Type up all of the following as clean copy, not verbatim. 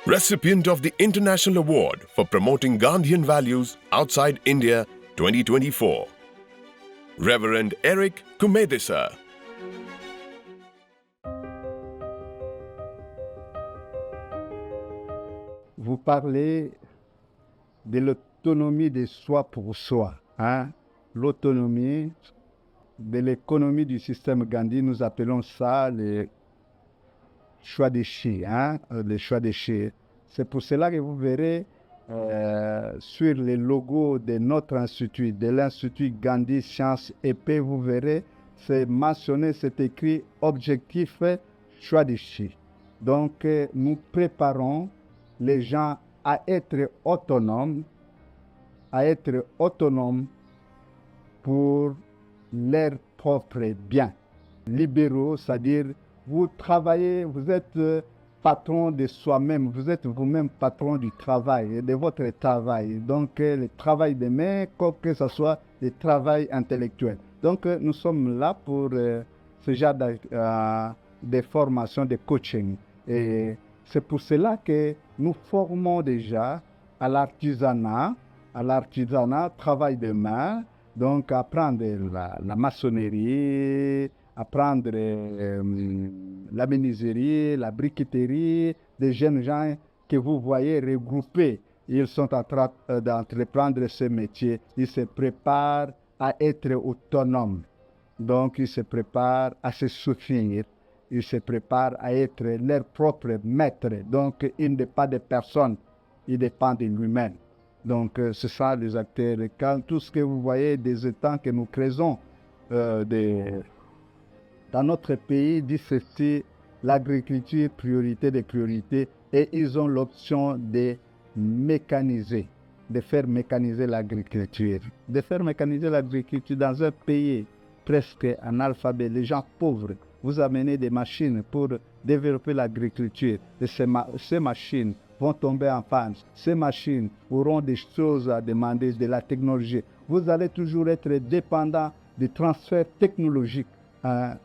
Recipient of the International Award for Promoting Gandhian Values Outside India 2024, Reverend Eric Kumedisa. Vous parlez de l'autonomie de soi pour soi. L'autonomie de l'économie du système Gandhi, nous appelons ça le choix des chi, le choix des chi. C'est pour cela que vous verrez sur les logos de notre institut, de l'Institut Gandhi Sciences et Paix, vous verrez, c'est mentionné, c'est écrit objectif choix des chi. Donc, nous préparons les gens à être autonomes pour leur propre bien. Libéraux, c'est-à-dire vous travaillez, vous êtes patron de soi-même, vous êtes vous-même patron du travail, de votre travail. Donc, le travail des mains, quoi que ce soit, le travail intellectuel. Donc, nous sommes là pour ce genre de formation, de coaching. Et c'est pour cela que nous formons déjà à l'artisanat, travail de main, donc apprendre la maçonnerie, apprendre la menuiserie, la briqueterie, des jeunes gens que vous voyez regroupés. Ils sont en train d'entreprendre ce métier. Ils se préparent à être autonomes. Donc, ils se préparent à se soutenir. Ils se préparent à être leur propre maître. Donc, il ne dépend pas de personne, il dépend de lui-même. Donc, c'est ça les acteurs. Quand tout ce que vous voyez des étangs que nous créons dans notre pays, dit ceci, l'agriculture, priorité des priorités, et ils ont l'option de mécaniser, de faire mécaniser l'agriculture. De faire mécaniser l'agriculture dans un pays presque analphabète, les gens pauvres. Vous amenez des machines pour développer l'agriculture. Et ces machines vont tomber en panne. Ces machines auront des choses à demander, de la technologie. Vous allez toujours être dépendant des transferts technologiques,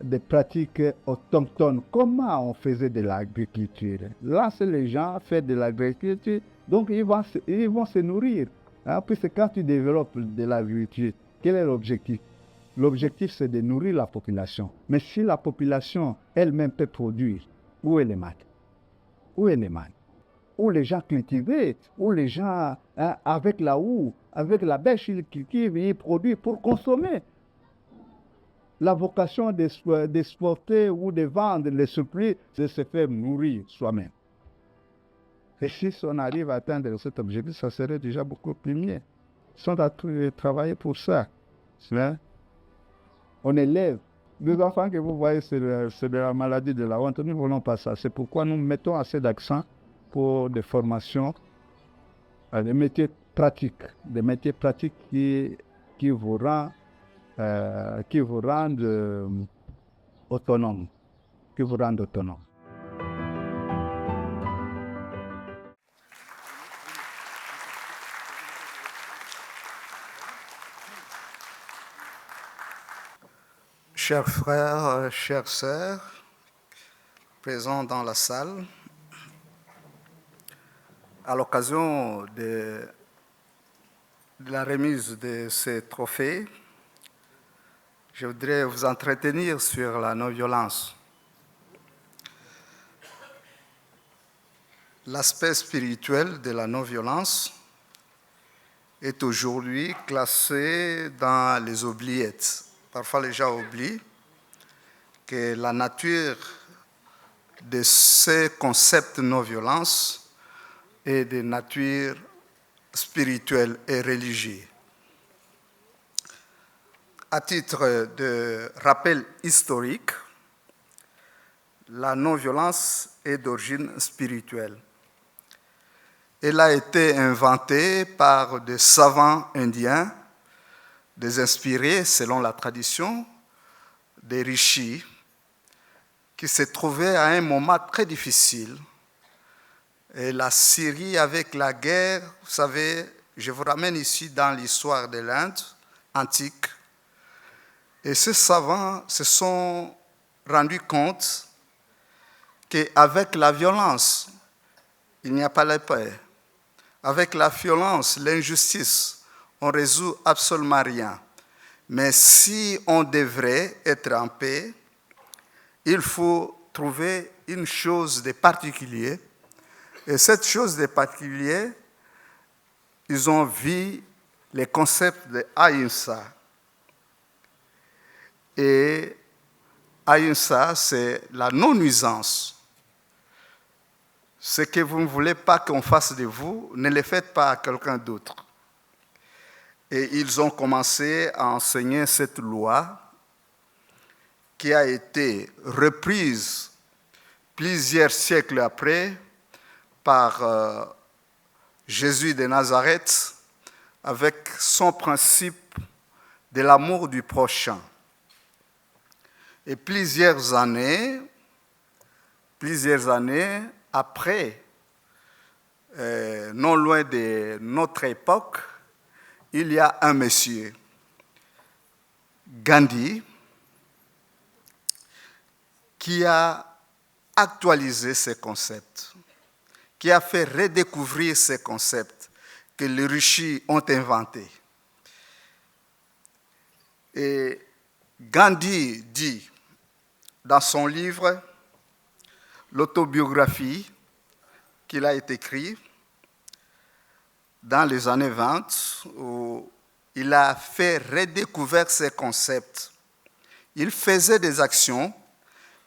des pratiques autochtones. Comment on faisait de l'agriculture? Lancez les gens à faire de l'agriculture, donc ils vont se nourrir. Puisque quand tu développes de l'agriculture, quel est l'objectif? L'objectif, c'est de nourrir la population. Mais si la population elle-même peut produire, où est les maths? Où est les maths? Où les gens cultivent, où les gens, avec la houe, avec la bêche, ils cultivent et ils produisent pour consommer. La vocation d'exporter ou de vendre les surplus, c'est de se faire nourrir soi-même. Et si on arrive à atteindre cet objectif, ça serait déjà beaucoup plus mieux. Ils sont à travailler pour ça. On élève. Les enfants que vous voyez, c'est de la maladie de la honte. Nous ne voulons pas ça. C'est pourquoi nous mettons assez d'accent pour des formations, des métiers pratiques qui vous rendent autonome. Chers frères, chères sœurs, présents dans la salle, à l'occasion de la remise de ces trophées, je voudrais vous entretenir sur la non-violence. L'aspect spirituel de la non-violence est aujourd'hui classé dans les oubliettes. Parfois, les gens oublient que la nature de ces concepts non-violence est de nature spirituelle et religieuse. À titre de rappel historique, la non-violence est d'origine spirituelle. Elle a été inventée par des savants indiens, des inspirés, selon la tradition, des rishis, qui se trouvaient à un moment très difficile. Et la Syrie avec la guerre, vous savez, je vous ramène ici dans l'histoire de l'Inde antique. Et ces savants se sont rendus compte qu'avec la violence, il n'y a pas la paix. Avec la violence, l'injustice, on ne résout absolument rien. Mais si on devrait être en paix, il faut trouver une chose de particulier. Et cette chose de particulier, ils ont vu les concepts de Ahimsa. Et Ahimsa, c'est la non-nuisance. Ce que vous ne voulez pas qu'on fasse de vous, ne le faites pas à quelqu'un d'autre. Et ils ont commencé à enseigner cette loi qui a été reprise plusieurs siècles après par Jésus de Nazareth avec son principe de l'amour du prochain. Et plusieurs années après, non loin de notre époque, il y a un monsieur, Gandhi, qui a actualisé ces concepts, qui a fait redécouvrir ces concepts que les rishis ont inventés. Et Gandhi dit dans son livre, l'autobiographie qu'il a écrit dans les années 20, où il a fait redécouvrir ces concepts. Il faisait des actions,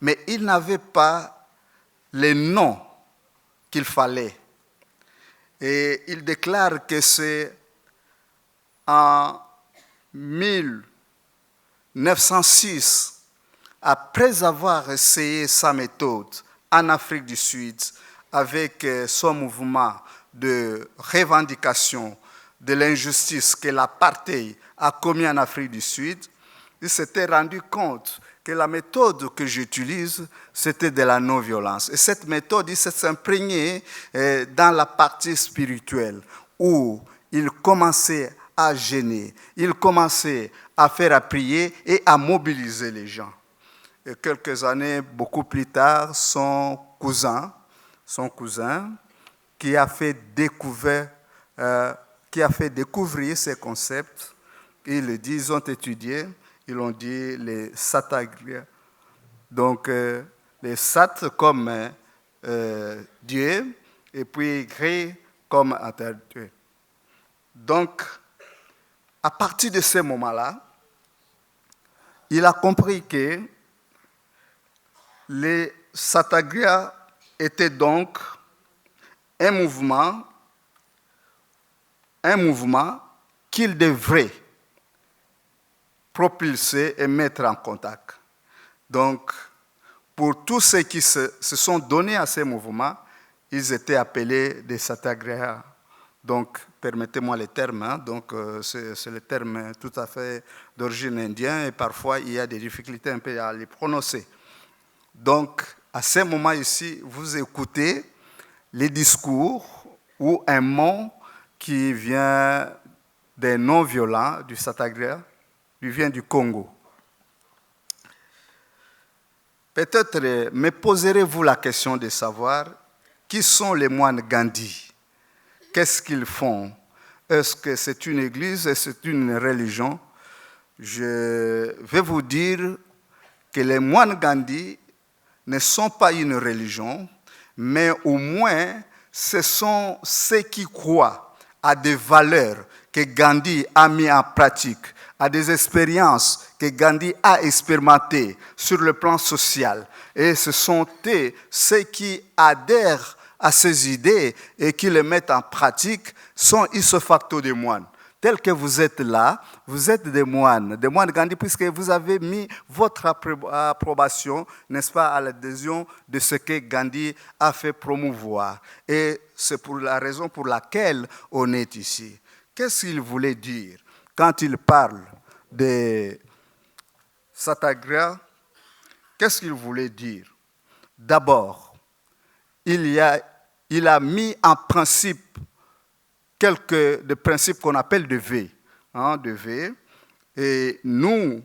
mais il n'avait pas les noms qu'il fallait. Et il déclare que c'est en 1906, après avoir essayé sa méthode en Afrique du Sud, avec son mouvement de revendication de l'injustice que l'apartheid a commis en Afrique du Sud, il s'était rendu compte que la méthode que j'utilise, c'était de la non-violence. Et cette méthode, il s'est imprégné dans la partie spirituelle, où il commençait à gêner, il commençait à faire prier et à mobiliser les gens. Et quelques années, beaucoup plus tard, son cousin, qui a fait découvrir ces concepts, ils ont étudié, ils ont dit les Satagriya. Donc, les Sat comme Dieu, et puis Gré comme interdieu. Donc, à partir de ce moment-là, il a compris que les Satagriya étaient donc un mouvement qu'il devrait propulser et mettre en contact. Donc, pour tous ceux qui se sont donnés à ces mouvements, ils étaient appelés des Satagriya. Donc, permettez-moi les termes, donc c'est le terme tout à fait d'origine indienne et parfois il y a des difficultés un peu à les prononcer. Donc, à ce moment ici, vous écoutez les discours ou un mot qui vient des non-violents du Satagriya, qui vient du Congo. Peut-être me poserez-vous la question de savoir qui sont les moines Gandhi? Qu'est-ce qu'ils font? Est-ce que c'est une église? Est-ce que c'est une religion? Je vais vous dire que les moines Gandhi ne sont pas une religion, mais au moins ce sont ceux qui croient à des valeurs que Gandhi a mis en pratique, à des expériences que Gandhi a expérimentées sur le plan social. Et ce sont ceux qui adhèrent à ces idées et qui les mettent en pratique, sont ipso facto des moines. Tels que vous êtes là, vous êtes des moines Gandhi, puisque vous avez mis votre approbation, n'est-ce pas, à l'adhésion de ce que Gandhi a fait promouvoir. Et c'est pour la raison pour laquelle on est ici. Qu'est-ce qu'il voulait dire quand il parle de Satagriya? Qu'est-ce qu'il voulait dire? D'abord, il a mis en principe quelques des principes qu'on appelle de V. Et nous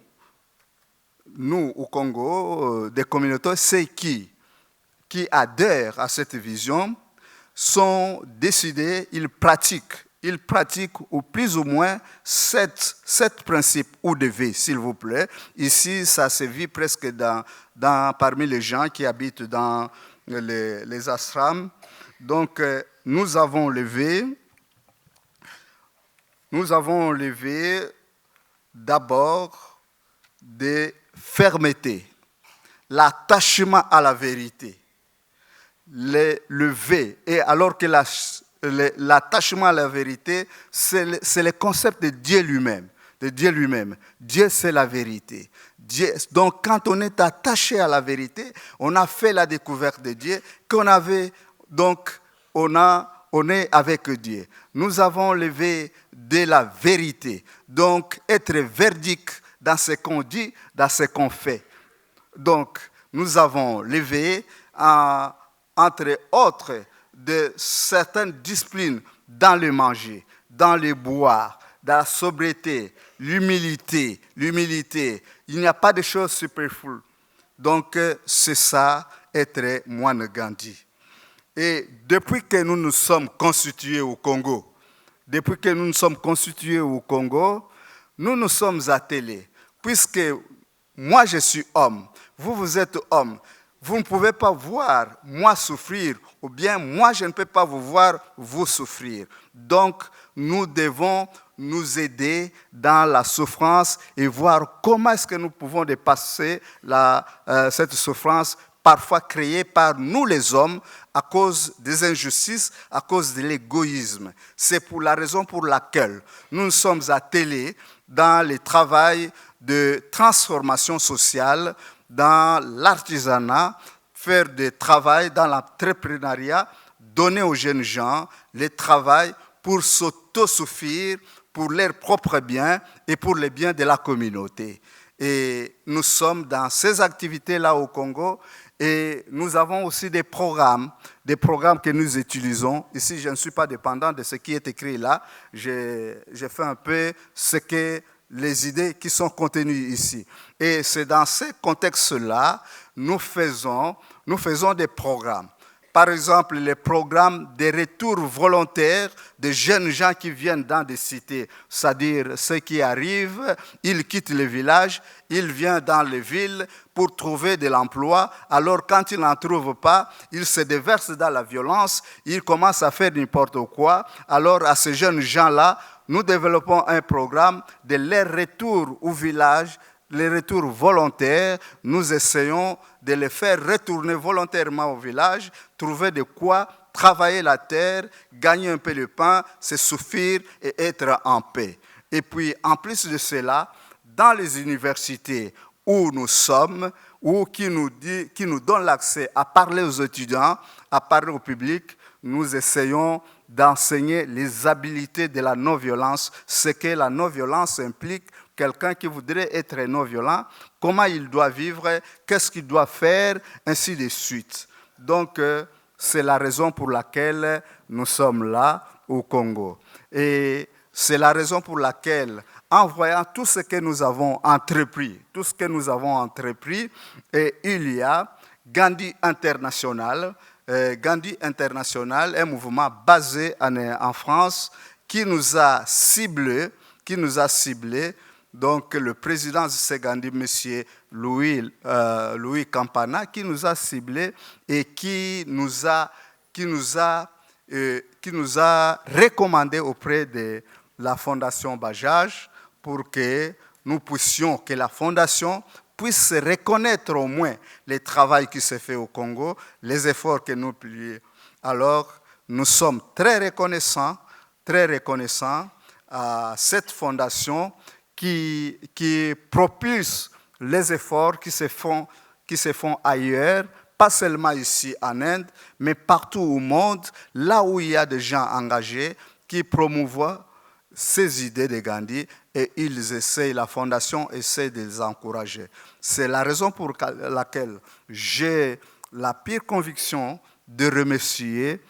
au Congo, des communautés, c'est qui qui adhèrent à cette vision sont décidés, ils pratiquent ou plus ou moins sept principes ou devis, s'il vous plaît. Ici, ça se vit presque parmi les gens qui habitent dans les ashrams. Donc, nous avons levé d'abord des fermetés, l'attachement à la vérité, lever. Et alors que l'attachement à la vérité, c'est le concept de Dieu lui-même. Dieu, c'est la vérité. Donc, quand on est attaché à la vérité, on a fait la découverte de Dieu, on est avec Dieu. Nous avons levé de la vérité. Donc, être verdict dans ce qu'on dit, dans ce qu'on fait. Donc, nous avons levé, entre autres, de certaines disciplines dans le manger, dans le boire, dans la sobriété, l'humilité. Il n'y a pas de choses superflues. Donc, c'est ça, être moine Gandhi. Et depuis que nous nous sommes constitués au Congo, nous nous sommes attelés. Puisque moi, je suis homme, vous êtes homme, vous ne pouvez pas voir moi souffrir, ou bien moi, je ne peux pas vous voir vous souffrir. Donc, nous devons nous aider dans la souffrance et voir comment est-ce que nous pouvons dépasser cette souffrance parfois créée par nous les hommes à cause des injustices, à cause de l'égoïsme. C'est pour la raison pour laquelle nous nous sommes attelés dans le travail de transformation sociale, dans l'artisanat, faire du travail dans l'entrepreneuriat, donner aux jeunes gens le travail pour s'autosuffire, pour leur propre bien et pour le bien de la communauté. Et nous sommes dans ces activités-là au Congo et nous avons aussi des programmes que nous utilisons. Ici, je ne suis pas dépendant de ce qui est écrit là. J'ai fait un peu les idées qui sont contenues ici. Et c'est dans ce contexte-là, nous faisons des programmes. Par exemple, les programmes de retour volontaire de jeunes gens qui viennent dans des cités. C'est-à-dire, ceux qui arrivent, ils quittent le village, ils viennent dans les villes pour trouver de l'emploi. Alors, quand ils n'en trouvent pas, ils se déversent dans la violence, ils commencent à faire n'importe quoi. Alors, à ces jeunes gens-là, nous développons un programme de leur retour au village, les retours volontaires. Nous essayons de les faire retourner volontairement au village, trouver de quoi travailler la terre, gagner un peu de pain, se suffire et être en paix. Et puis, en plus de cela, dans les universités où nous sommes, ou qui nous donnent l'accès à parler aux étudiants, à parler au public, nous essayons d'enseigner les habiletés de la non-violence, ce que la non-violence implique. Quelqu'un qui voudrait être non-violent, comment il doit vivre, qu'est-ce qu'il doit faire, ainsi de suite. Donc, c'est la raison pour laquelle nous sommes là au Congo. Et c'est la raison pour laquelle, en voyant tout ce que nous avons entrepris, et il y a Gandhi International, un mouvement basé en France qui nous a ciblés. Donc, le président de ce Gandhi, M. Louis Campana, qui nous a ciblés et qui nous a recommandé auprès de la Fondation Bajaj pour que la Fondation puisse reconnaître au moins le travail qui se fait au Congo, les efforts que nous plions. Alors, nous sommes très reconnaissants à cette fondation qui propulse les efforts qui se font ailleurs, pas seulement ici en Inde, mais partout au monde, là où il y a des gens engagés qui promouvoient ces idées de Gandhi et la fondation essaie de les encourager. C'est la raison pour laquelle j'ai la pire conviction de remercier